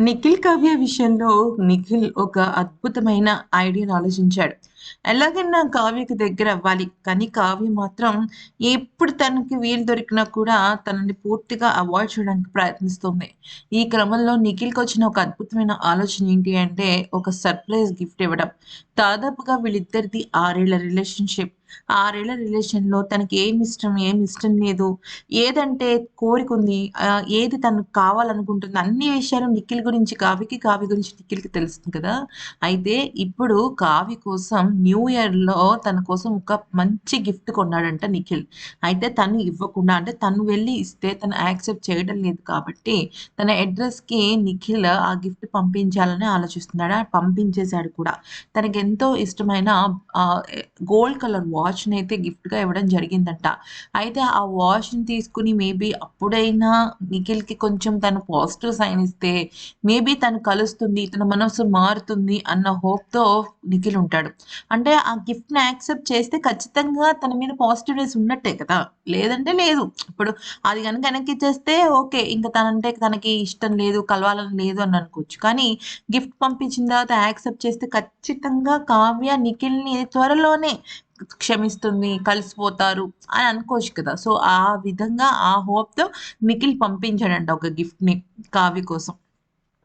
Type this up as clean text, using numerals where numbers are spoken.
నిఖిల్ కావ్య విషయంలో నిఖిల్ ఒక అద్భుతమైన ఐడియాని ఆలోచించాడు. ఎలాగైనా కావ్యకి దగ్గరవ్వాలి. కానీ కావ్య మాత్రం ఎప్పుడు తనకి వీలు దొరికినా కూడా తనని పూర్తిగా అవాయిడ్ చేయడానికి ప్రయత్నిస్తుంది. ఈ క్రమంలో నిఖిల్‌కొచ్చిన ఒక అద్భుతమైన ఆలోచన ఏంటి అంటే ఒక సర్ప్రైజ్ గిఫ్ట్ ఇవ్వడం. దాదాపుగా వీళ్ళిద్దరిది 6 ఏళ్ల రిలేషన్‌షిప్. 6 ఏళ్ల రిలేషన్‌లో తనకి ఏమిష్టం, ఏమిష్టం లేదు, ఏదంటే కోరికుంది, ఏది తనకు కావాలనుకుంటుంది, అన్ని విషయాలు నిఖిల్ గురించి కావ్యకి, కావ్య గురించి నిఖిల్‌కి తెలుస్తుంది కదా! అయితే ఇప్పుడు కావ్య కోసం న్యూ ఇయర్‌లో తన కోసం ఒక మంచి గిఫ్ట్ కొన్నాడంట నిఖిల్. అయితే తను ఇవ్వకుండా అంటే తను వెళ్లి ఇస్తే తను యాక్సెప్ట్ చేయడం లేదు కాబట్టి తన అడ్రెస్‌కి నిఖిల్ ఆ గిఫ్ట్ పంపించాలని ఆలోచిస్తున్నాడు. పంపించేసాడు కూడా. తనకెంతో ఇష్టమైన గోల్డ్ కలర్ వాచ్‌నైతే గిఫ్ట్‌గా ఇవ్వడం జరిగిందంట. అయితే ఆ వాచ్‌ని తీసుకొని మేబీ అప్పుడైనా నిఖిల్‌కి కొంచెం తను పాజిటివ్ సైన్ ఇస్తే మేబీ తను కలుస్తుంది, తన మనసు మారుతుంది అన్న హోప్‌తో నిఖిల్ ఉంటాడు. అంటే ఆ గిఫ్ట్‌ని యాక్సెప్ట్ చేస్తే ఖచ్చితంగా తన మీద పాజిటివ్‌నెస్ ఉన్నట్టే కదా! లేదంటే లేదు. ఇప్పుడు అది గనుక వెనక్కిచ్చేస్తే ఓకే. ఇంక తనంటే తనకి ఇష్టం లేదు, కలవాలని లేదు అని అనుకోవచ్చు. కానీ గిఫ్ట్ పంపించిన తర్వాత యాక్సెప్ట్ చేస్తే ఖచ్చితంగా కావ్య నిఖిల్‌ని త్వరలోనే క్షమిస్తుంది, కలిసిపోతారు అని అనుకోవచ్చు కదా! సో, ఆ విధంగా ఆ హోప్‌తో నిఖిల్ పంపించాడంట ఒక గిఫ్ట్‌ని కావ్య కోసం.